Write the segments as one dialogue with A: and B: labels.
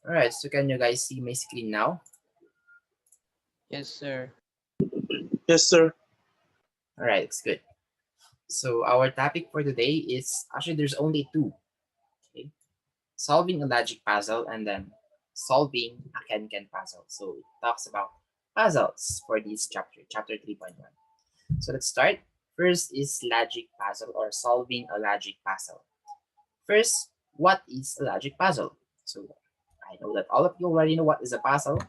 A: All right, so can you guys see my screen now?
B: Yes, sir.
C: Yes, sir.
A: All right, it's good. So our topic for today is actually there's only two. Okay, solving a logic puzzle and then solving a Ken puzzle. So it talks about puzzles for this chapter, chapter 3.1. So let's start. First is logic puzzle or solving a logic puzzle. First, what is a logic puzzle? So I know that all of you already know what is a puzzle,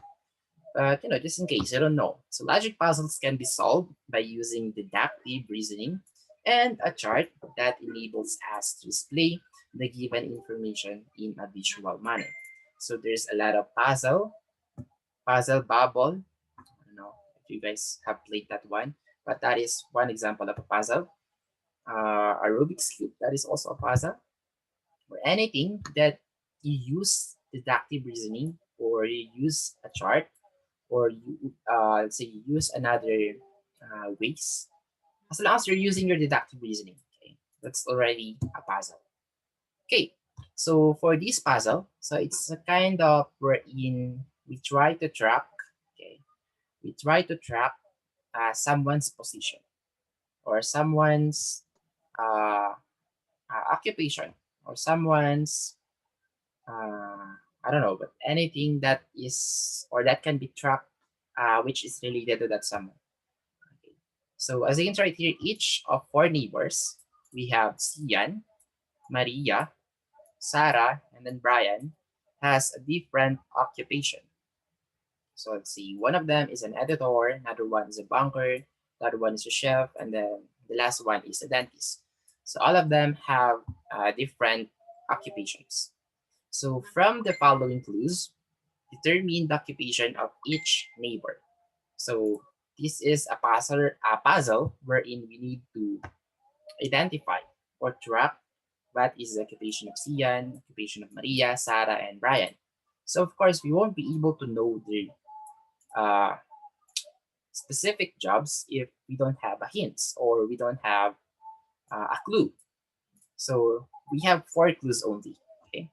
A: but just in case you don't know. So logic puzzles can be solved by using deductive reasoning and a chart that enables us to display the given information in a visual manner. So there's a lot of puzzle bubble. I don't know if you guys have played that one, but that is one example of a puzzle. A Rubik's cube, that is also a puzzle, or anything that you use deductive reasoning or you use a chart or you let's say you use another ways, as long as you're using your deductive reasoning, okay, that's already a puzzle. Okay, so for this puzzle, so it's a kind of wherein we try to track, okay, we try to track someone's position or someone's uh, occupation or someone's I don't know, but anything that is or that can be tracked, which is related to that someone. Okay. So as you can see right here, each of four neighbors, we have Sian, Maria, Sarah, and then Brian, has a different occupation. So let's see, one of them is an editor, another one is a banker, the other one is a chef, and then the last one is a dentist. So all of them have different occupations. So from the following clues, determine the occupation of each neighbor. So this is a puzzle wherein we need to identify or track what is the occupation of Sian, occupation of Maria, Sarah, and Brian. So of course, we won't be able to know the uh, specific jobs if we don't have a hints or we don't have a clue. So we have four clues only. Okay.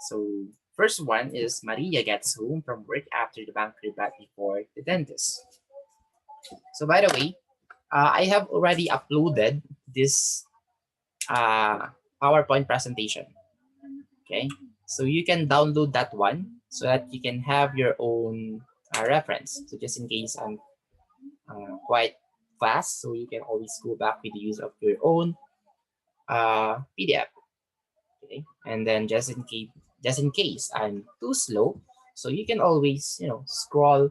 A: So first one is Maria gets home from work after the banker but before the dentist. So by the way, I have already uploaded this uh, PowerPoint presentation. Okay, so you can download that one so that you can have your own reference. So just in case I'm quite fast, so you can always go back with the use of your own PDF. Okay, and then just in case I'm too slow, so you can always scroll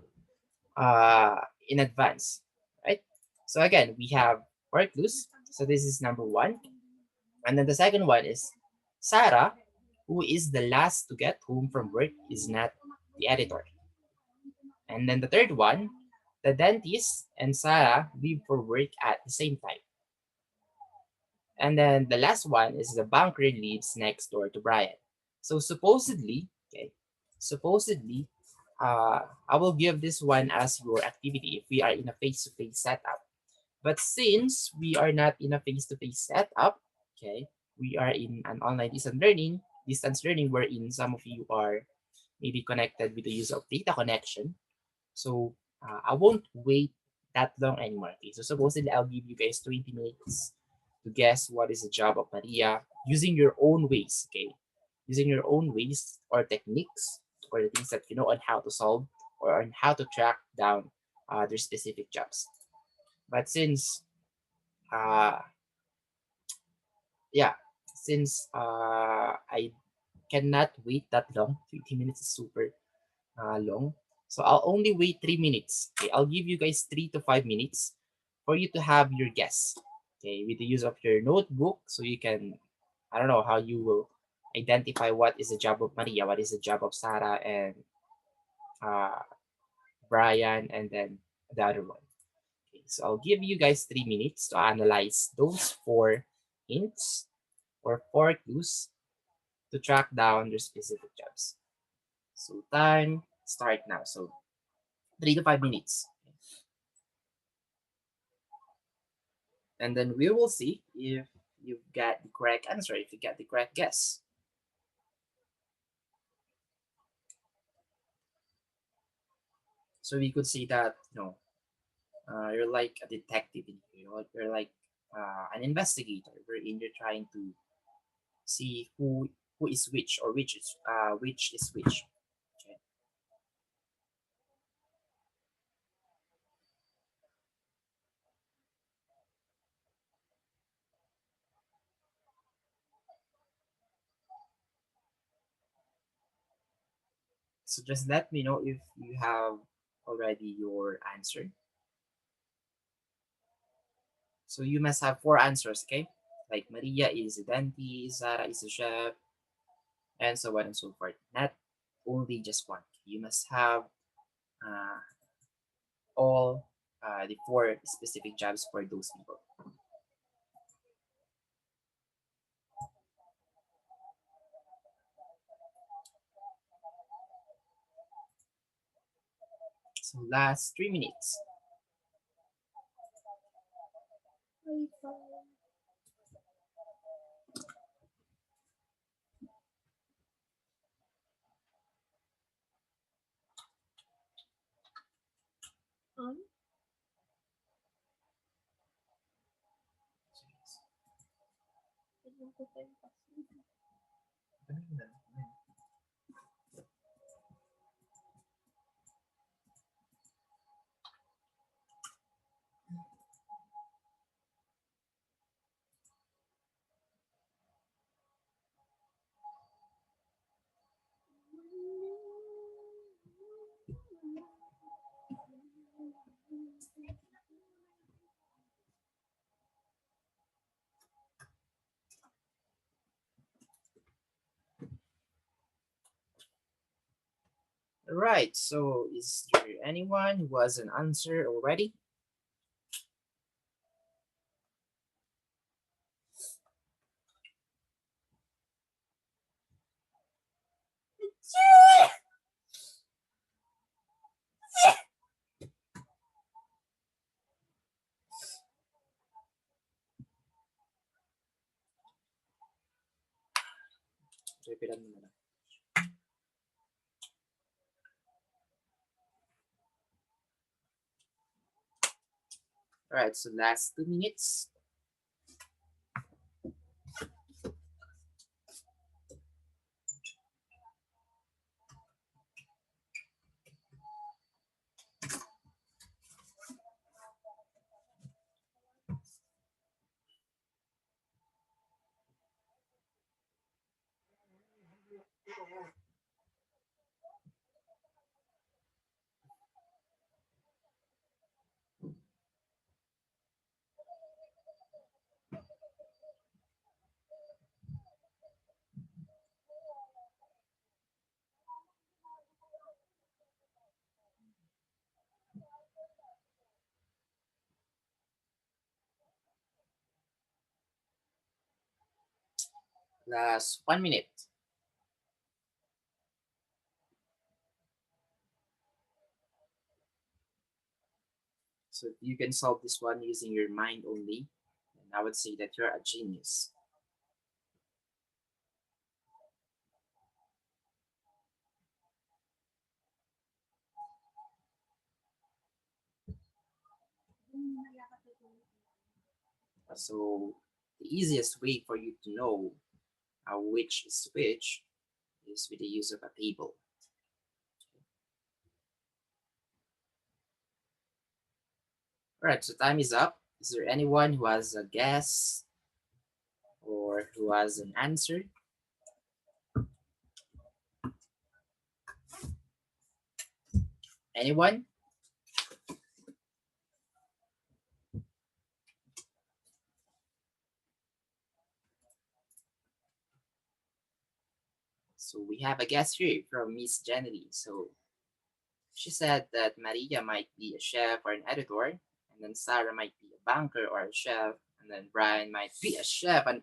A: uh, in advance, right? So again, we have four clues. So this is number one. And then the second one is Sarah, who is the last to get home from work, is not the editor. And then the third one, the dentist and Sarah leave for work at the same time. And then the last one is the banker lives next door to Brian. So supposedly, I will give this one as your activity if we are in a face-to-face setup. But since we are not in a face-to-face setup, okay, we are in an online distance learning wherein some of you are maybe connected with the use of data connection. So I won't wait that long anymore. Okay, so supposedly I'll give you guys 20 minutes to guess what is the job of Maria using your own ways. Okay, using your own ways or techniques or the things that you know on how to solve or on how to track down their specific jobs. But uh, yeah, since I cannot wait that long, 20 minutes is super long. So I'll only wait 3 minutes. Okay, I'll give you guys 3 to 5 minutes for you to have your guess. Okay, with the use of your notebook, so you can, I don't know how you will identify what is the job of Maria, what is the job of Sarah and uh, Brian, and then the other one. Okay, so I'll give you guys 3 minutes to analyze those four hints or four clues to track down your specific jobs. So time start now. So 3 to 5 minutes. And then we will see if you get the correct answer, if you get the correct guess. So we could say that you're like a detective in here. You're like an investigator, wherein you're trying to see who is which, or which is which. Okay. So just let me know if you have already your answer. So you must have four answers, okay? Like Maria is a dentist, Zara is a chef, and so on and so forth. Not only just one. You must have uh, all the four specific jobs for those people. So last 3 minutes. Right, so is there anyone who has an answer already? Repeat mo na lang. Alright, so last 2 minutes. Last 1 minute. So if you can solve this one using your mind only, then I would say that you're a genius. So the easiest way for you to know which is which is with the use of a table. All right, so time is up. Is there anyone who has a guess or who has an answer? Anyone? So we have a guest here from Miss Jenny. So she said that Maria might be a chef or an editor, and then Sarah might be a banker or a chef, and then Brian might be a chef, and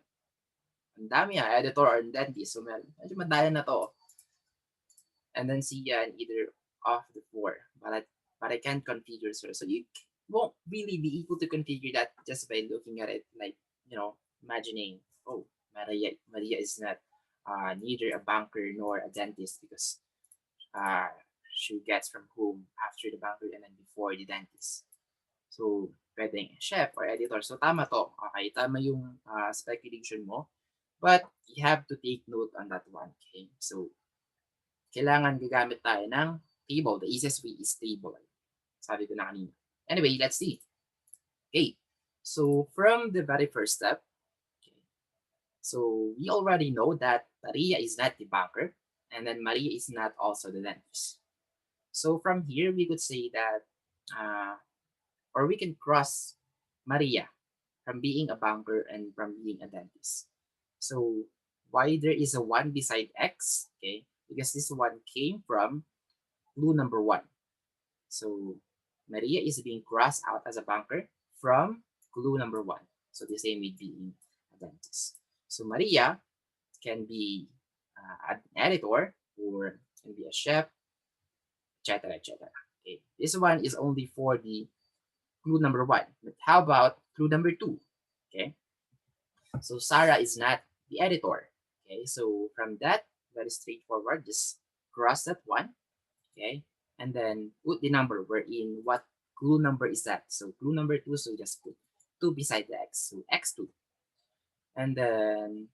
A: ang dami editor or dentist. So medyo madaya na to. And then Sia and either of the four, but I can't configure her. So you won't really be able to configure that just by looking at it, like imagining, oh, Maria is not neither a banker nor a dentist because uh, she gets from home after the banker and then before the dentist. So, pwedeng chef or editor. So, tama to. Okay, tama yung speculation mo. But, you have to take note on that one. Okay? So, kailangan gagamit tayo ng table. The easiest way is table. Sabi ko na kanina. Anyway, let's see. Okay. So, from the very first step, okay, so we already know that Maria is not the banker, and then Maria is not also the dentist. So from here, we could say that, or we can cross Maria from being a banker and from being a dentist. So why there is a 1 beside X? Okay, because this one came from clue number 1. So Maria is being crossed out as a banker from clue number 1. So the same with being a dentist. So Maria can be an editor or can be a chef, etc., etc. Okay, this one is only for the clue number 1. But how about clue number 2? Okay, so Sarah is not the editor. Okay, so from that, very straightforward, just cross that one. Okay, and then put the number wherein what clue number is that. So clue number 2, so just put 2 beside the X, so X2. And then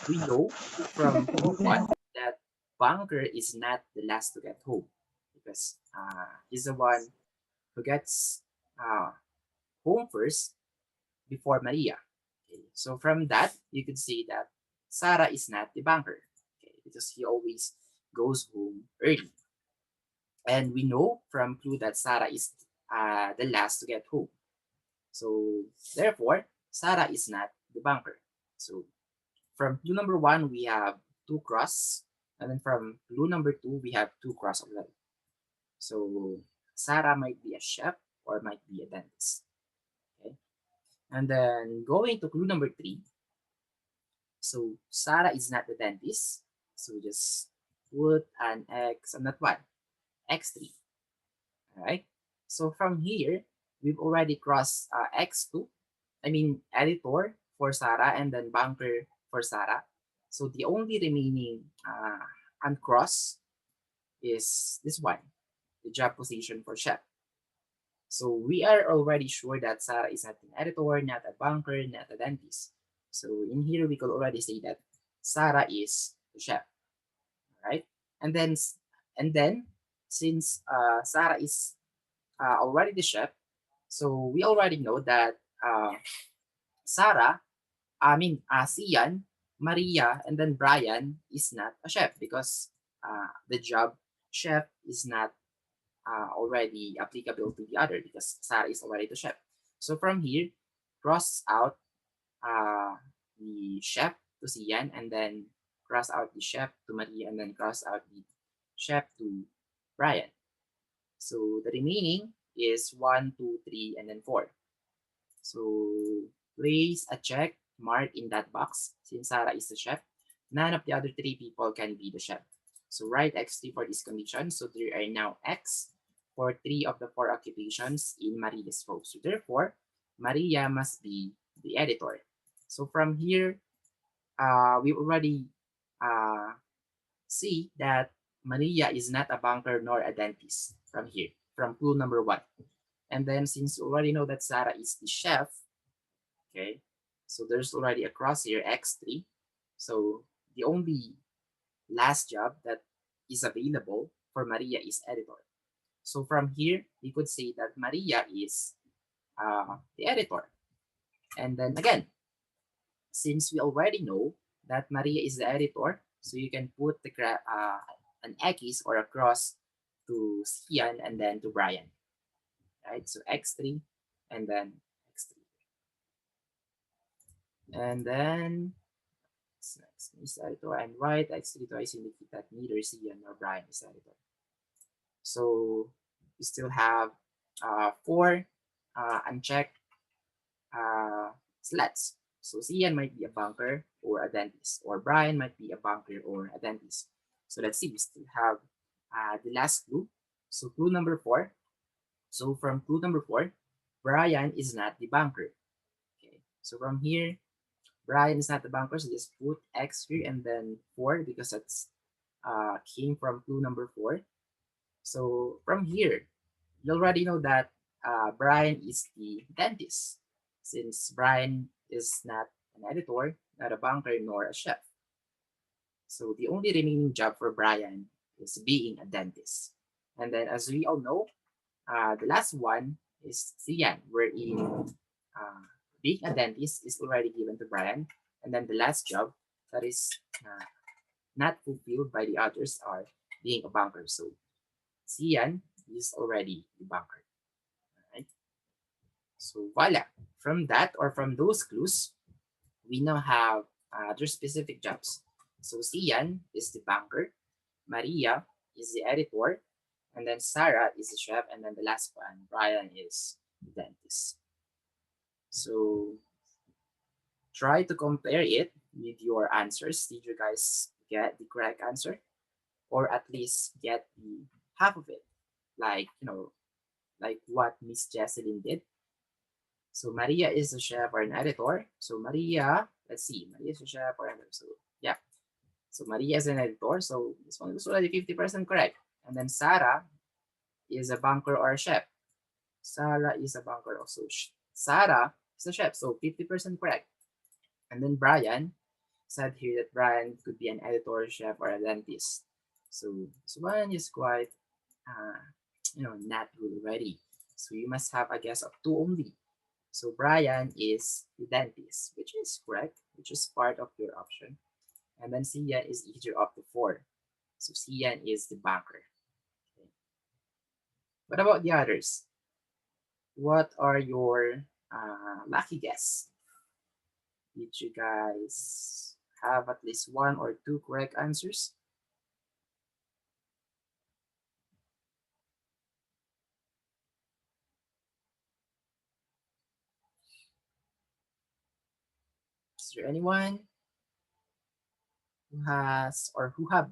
A: we know from clue 1 that Bunker is not the last to get home because he's the one who gets home first before Maria. Okay, so from that, you could see that Sarah is not the banker, okay, because he always goes home early. And we know from clue that Sarah is the last to get home. So therefore, Sarah is not the banker. So from clue number 1, we have 2 cross. And then from clue number 2, we have 2 cross already. So Sarah might be a chef or might be a dentist. Okay. And then going to clue number 3. So Sarah is not the dentist. So just put an X on that one. X3. Alright. So from here, we've already crossed X2. I mean editor for Sarah and then banker for Sarah. So the only remaining uncross is this one, the job position for chef. So we are already sure that Sarah is not an editor, not a banker, not a dentist. So in here we could already say that Sarah is the chef, right? And then since Sarah is already the chef, so we already know that Sian, Maria, and then Brian is not a chef because the job chef is not already applicable to the other because Sarah is already the chef. So from here, cross out the chef to Sian and then cross out the chef to Maria and then cross out the chef to Brian. So the remaining is 1, 2, 3, and then 4. So place a check mark in that box since Sarah is the chef. None of the other 3 people can be the chef. So write X3 for this condition. So there are now X for 3 of the 4 occupations in Maria's role. So therefore, Maria must be the editor. So from here, we already see that Maria is not a banker nor a dentist from here, from clue number 1. And then since you already know that Sarah is the chef, okay, so there's already a cross here, X3. So the only last job that is available for Maria is editor. So from here, we could say that Maria is the editor. And then again, since we already know that Maria is the editor, so you can put an X or a cross to Sian and then to Brian. Right, so X3 and then X3. And then next is editor and write X3 twice indicate that neither Sian nor Brian is editor. So we still have 4 unchecked slots. So Sian might be a banker or a dentist, or Brian might be a banker or a dentist. So let's see, we still have the last clue. So clue number 4. So from clue number 4, Brian is not the banker. Okay, so from here, Brian is not the banker, so just put X here and then 4 because that's came from clue number 4. So from here, you already know that Brian is the dentist, since Brian is not an editor, not a banker, nor a chef. So the only remaining job for Brian is being a dentist. And then, as we all know, the last one is Sian, wherein being a dentist is already given to Brian. And then the last job that is not fulfilled by the others are being a banker. So Sian is already the banker. Alright? So voila. From that or from those clues, we now have their specific jobs. So Sian is the banker, Maria is the editor, and then Sarah is the chef, and then the last one, Brian, is the dentist. So try to compare it with your answers. Did you guys get the correct answer? Or at least get the half of it? Like, like what Miss Jesselyn did. So Maria is the chef or an editor. So Maria, let's see, Maria is the chef or editor. So yeah. So Maria is an editor. So this one was already 50% correct. And then Sarah is a banker or a chef. Sarah is a banker also. Sarah is a chef. So 50% correct. And then Brian said here that Brian could be an editor, chef, or a dentist. So this one is quite, not good already. So you must have a guess of 2 only. So Brian is the dentist, which is correct, which is part of your option. And then Sian is either of the 4. So Sian is the banker. Okay. What about the others? What are your lucky guess? Did you guys have at least 1 or 2 correct answers? Is there anyone who has or who have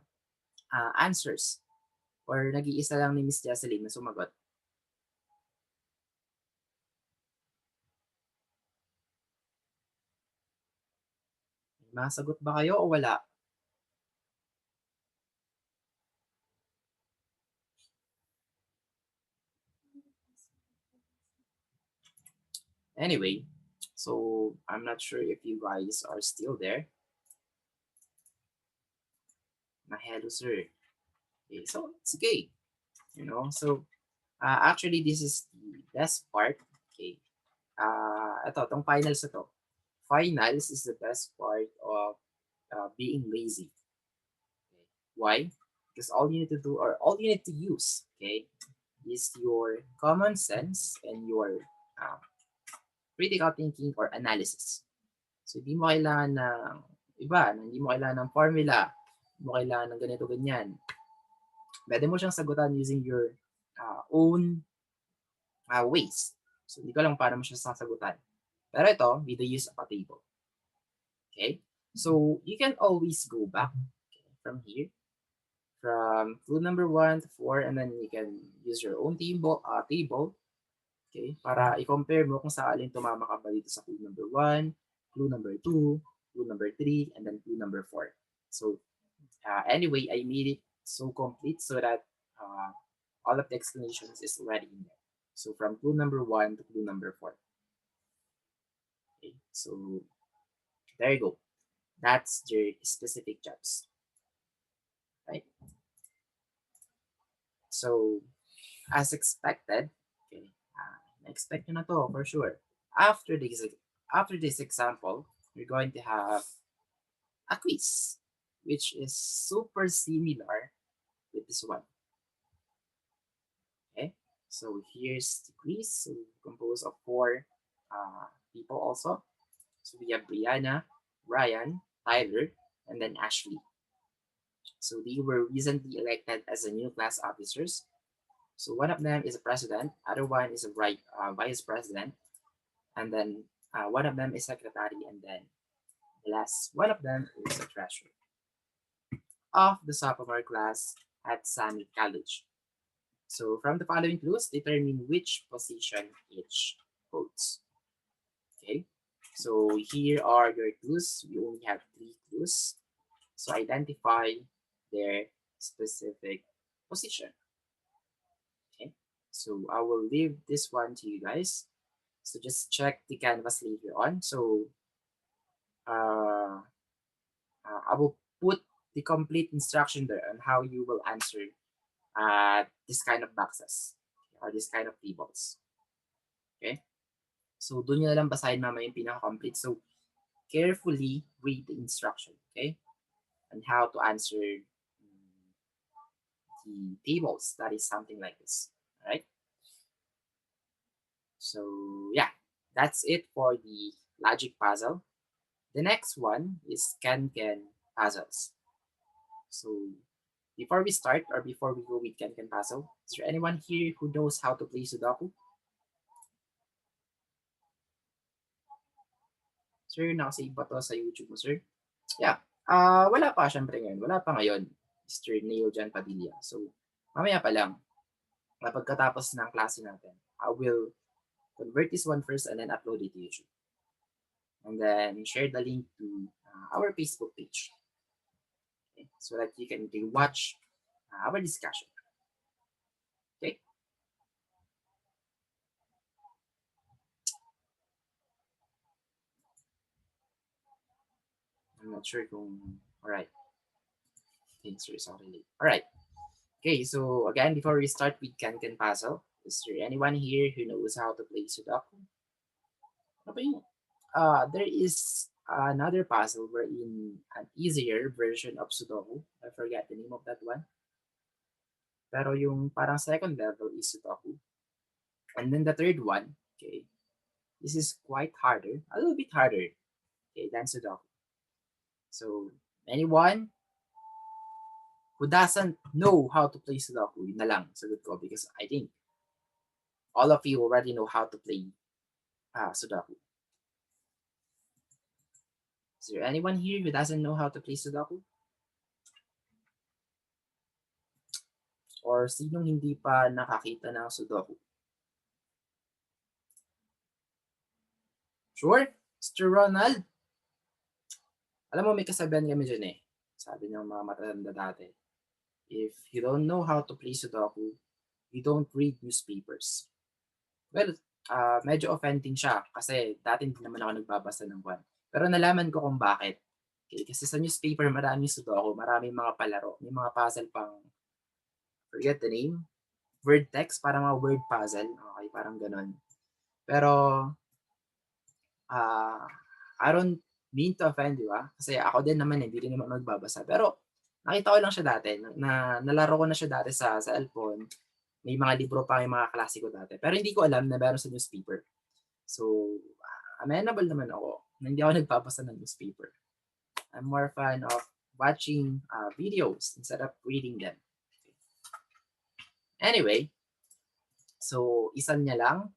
A: answers? Or nag-iisa lang ni Miss Jesselyn na sumagot? May masagot ba kayo o wala? Anyway, so I'm not sure if you guys are still there. Hello, sir. Okay, so it's okay. So actually, this is the best part. Okay. Ito, tong finals na to. Finals is the best part of being lazy. Okay. Why? Because all you need to do or all you need to use, okay, is your common sense and your uh, critical thinking or analysis. So, hindi mo kailangan ng iba, hindi mo kailangan ng formula, hindi mo kailangan ng ganito, ganyan. Pwede mo siyang sagutan using your own ways. So, hindi ko lang paano mo siya sasagutan. Pero ito, with the use of a table. Okay? So, you can always go back from here, from clue number 1 to 4, and then you can use your own table, okay, para i-compare mo kung saan tumama ka ba dito sa clue number 1, clue number 2, clue number 3, and then clue number 4. So, anyway, I made it so complete so that all of the explanations is already in there. So, from clue number 1 to clue number 4. Okay, so there you go. That's your specific jobs. Right? So, as expected, okay, expect nyo na to for sure. After this example, you're going to have a quiz, which is super similar with this one. Okay, so here's the quiz. So composed of 4 people also. So we have Brianna, Ryan, Tyler, and then Ashley. So they were recently elected as a new class officers. So one of them is a president, other one is a vice president, and then one of them is secretary, and then the last one of them is a treasurer of the sophomore class at Summit College. So from the following clues, determine which position each holds. Okay, so here are your clues. We only have 3 clues. So identify their specific position. Okay, so I will leave this one to you guys. So just check the canvas later on. So I will put the complete instruction there on how you will answer this kind of boxes or this kind of tables. Okay? So doon nyo na lang basahin mamaya yung pinaka-complete. So carefully read the instruction, okay? And how to answer the tables. That is something like this, all right? So yeah, that's it for the logic puzzle. The next one is can-can puzzles. So before we start or before we go with can-can puzzle, is there anyone here who knows how to play Sudoku? Sir, nakasave ba to sa YouTube mo, sir? Yeah. Wala pa syempre ngayon. Wala pa ngayon, Mr. Neo Jan Padilla. So, mamaya pa lang. Pagkatapos ng klase natin, I will convert this one first and then upload it to YouTube. And then share the link to our Facebook page. Okay? So that you can watch our discussion. Okay? I'm not sure kung... Alright. Thanks, sir. Sorry. Alright. Okay, so again, before we start with can-can puzzle, is there anyone here who knows how to play Sudoku? There is another puzzle wherein an easier version of Sudoku. I forget the name of that one. Pero yung parang second level is Sudoku. And then the third one, okay, this is quite harder, a little bit harder, okay, than Sudoku. So, anyone who doesn't know how to play Sudoku, yun na lang, sagot ko, because I think all of you already know how to play Sudoku. Is there anyone here who doesn't know how to play Sudoku? Or sinong hindi pa nakakita ng Sudoku? Sure? Mr. Ronald? Alam mo, may kasabihan kami dyan eh. Sabi ng mga matatanda dati. If you don't know how to play Sudoku, you don't read newspapers. Well, medyo offending siya kasi dati hindi naman ako nagbabasa ng kwan. Pero nalaman ko kung bakit. Okay, kasi sa newspaper, maraming Sudoku, maraming mga palaro, may mga puzzle pang, forget the name, word text, parang mga word puzzle. Okay, parang ganun. Pero, I don't mean to offend you, kasi ako din naman, hindi rin naman magbabasa. Pero, nakita ko lang siya dati, nalaro ko na siya dati sa cellphone. May mga libro pa, yung mga klasiko dati. Pero hindi ko alam na meron sa newspaper. So, amenable naman ako na hindi ako nagbabasa ng newspaper. I'm more fan of watching videos instead of reading them. Anyway, so isa niya lang.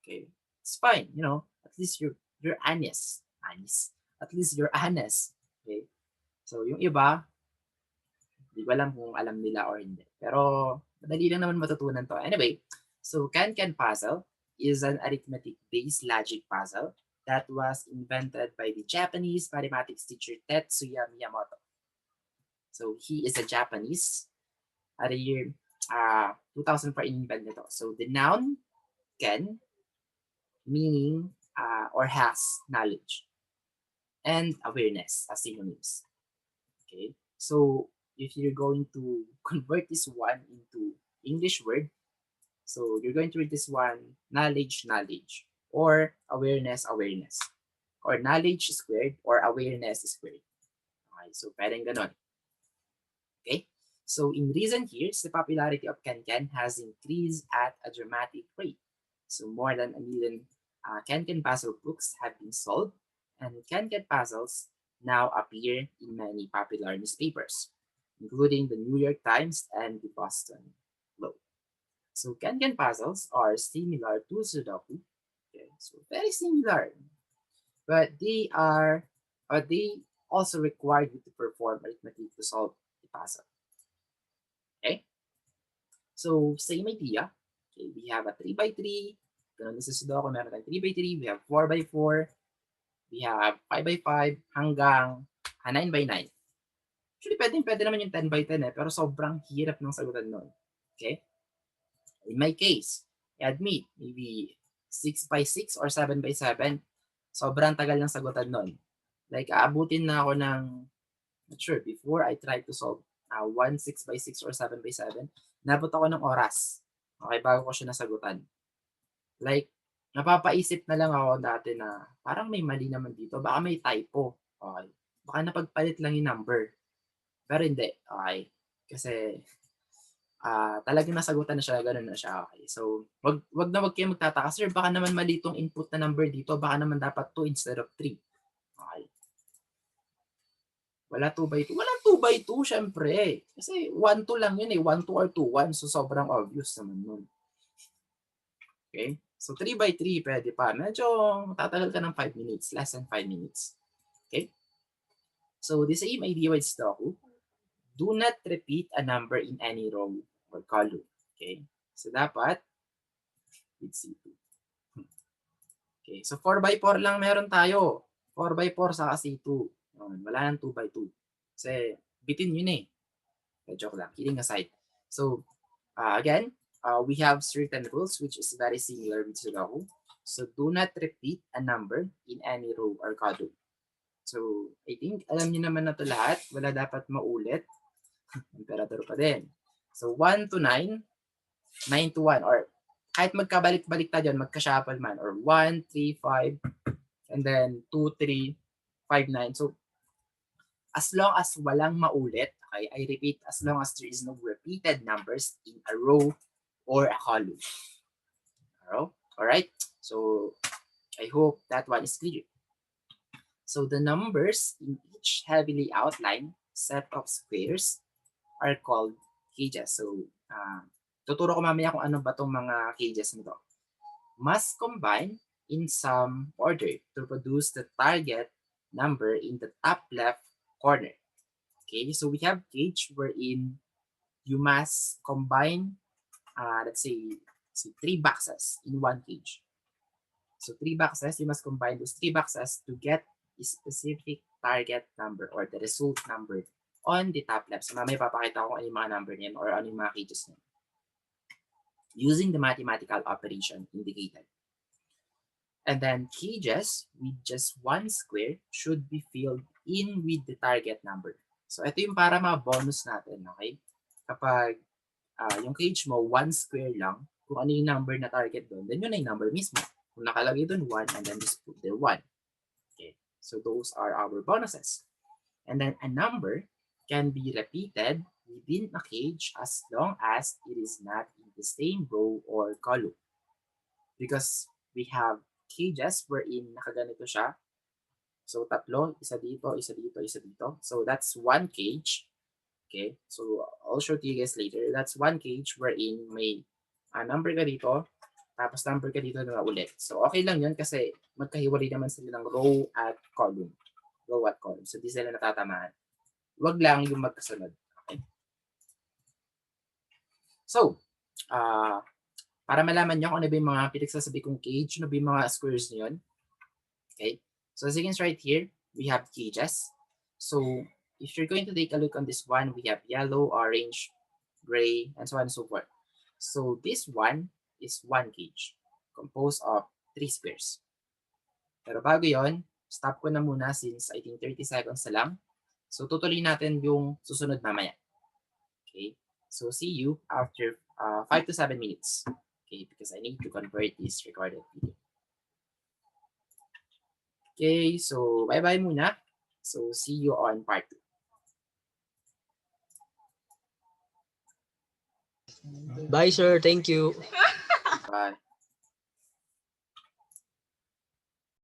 A: Okay, it's fine. You know, at least you're honest. At least you're honest. Okay, so yung iba, hindi ko alam kung alam nila or hindi. Pero madali lang naman matutunan to. Anyway, so can-can puzzle is an arithmetic-based logic puzzle that was invented by the Japanese mathematics teacher Tetsuya Miyamoto. So he is a Japanese. At the year 2004 in-invent nito. So the noun can, meaning or has knowledge, and awareness as synonyms. Okay, so if you're going to convert this one into English word, so you're going to read this one knowledge, or awareness, or knowledge squared, or awareness squared. Okay, so parang ganon. Okay, so in recent years, the popularity of can-can has increased at a dramatic rate. So more than 1 million can-can puzzle books have been sold, and can-can puzzles now appear in many popular newspapers, including the New York Times and the Boston Globe. So can-can puzzles are similar to Sudoku. Okay, so very similar, but they also require you to perform arithmetic to solve the puzzle. Okay, so same idea. Okay, we have a 3x3. Ganun sa Sudoku, meron tayong 3x3. We have 4x4. We have 5x5 hanggang 9x9. Actually, pwede naman yung 10 by 10 pero sobrang hirap ng sagutan nun. Okay? In my case, I admit, maybe 6 by 6 or 7 by 7, sobrang tagal ng sagutan nun. Like, aabutin na ako ng, not sure, before I try to solve 1 6 by 6 or 7 by 7, nabot ako ng oras. Okay, bago ko siya nasagutan. Like, napapaisip na lang ako dati na parang may mali naman dito. Baka may typo. Okay. Baka napagpalit lang yung number. Pero hindi. Okay. Kasi talagang nasagutan na siya, ganun na siya. Okay. So, wag kayo magtataka. Sir, baka naman mali itong input na number dito. Baka naman dapat 2 instead of 3. Okay. Wala 2 by 2. Wala 2 by 2, syempre. Kasi 1, 2 lang yun eh. 1, 2 or 2, 1. So, sobrang obvious naman nun. Okay? So, 3 by 3, pwede pa. Medyo tatagal ka ng 5 minutes. Less than 5 minutes. Okay? So, the same idea with Sudoku. Do not repeat a number in any row or column. Okay? So, dapat with C2. Okay? So, 4 by 4 lang meron tayo. 4 by 4 sa C2. Wala nang 2 by 2. Kasi, bitin yun eh. Joke lang. Kidding aside. So, again, we have certain rules which is very similar with Sudoku. So, do not repeat a number in any row or column. So, I think alam niyo naman na ito lahat. Wala dapat maulit. Imperator pa din. So, 1 to 9, 9 to 1, or kahit magkabalik-balik tayo dyan, magka-shuffle man, or 1, 3, 5, and then 2, 3, 5, 9. So, as long as walang maulit, okay, I repeat, as long as there is no repeated numbers in a row or a column. Alright? So, I hope that one is clear. So, the numbers in each heavily outlined set of squares are called cages. So, tuturo ko mamaya kung ano ba itong mga cages nito. Must combine in some order to produce the target number in the top left corner. Okay, so we have cage wherein you must combine, let's say 3 boxes in one cage. So 3 boxes, you must combine those 3 boxes to get a specific target number or the result number on the top left. So mamaya papakita ko ano yung mga number niyan or ano yung mga cages niyan. Using the mathematical operation indicated. And then cages with just one square should be filled in with the target number. So ito yung para mga bonus natin, okay? Kapag yung cage mo, 1 square lang, kung ano yung number na target doon, then yun na yung number mismo. Kung nakalagay doon 1, and then just put there 1. Okay, so those are our bonuses. And then a number can be repeated within a cage as long as it is not in the same row or column. Because we have cages wherein nakaganito siya. So tatlo, isa dito, isa dito, isa dito. So that's one cage. Okay, so I'll show to you guys later. That's one cage wherein may number ka dito, tapos number ka dito na ulit. So okay lang yun kasi magkahiwalay naman sila ng row at column. Row at column. So di sila natatamaan. Wag lang yung magkasunod. Okay. So, para malaman nyo kung ano ba yung mga pinagsasabi kong cage, ano ba yung mga squares nyo yun. Okay. So as you can see right here, we have cages. So if you're going to take a look on this one, we have yellow, orange, gray, and so on and so forth. So this one is one cage composed of 3 squares. Pero bago yon, stop ko na muna since I think 30 seconds na lang. So tutuloy natin yung susunod mamaya. Okay. So see you after 5 to 7 minutes. Okay, because I need to convert this recorded video. Okay, so bye-bye muna. So see you on part 2.
B: Bye, sir. Thank you.
A: Bye.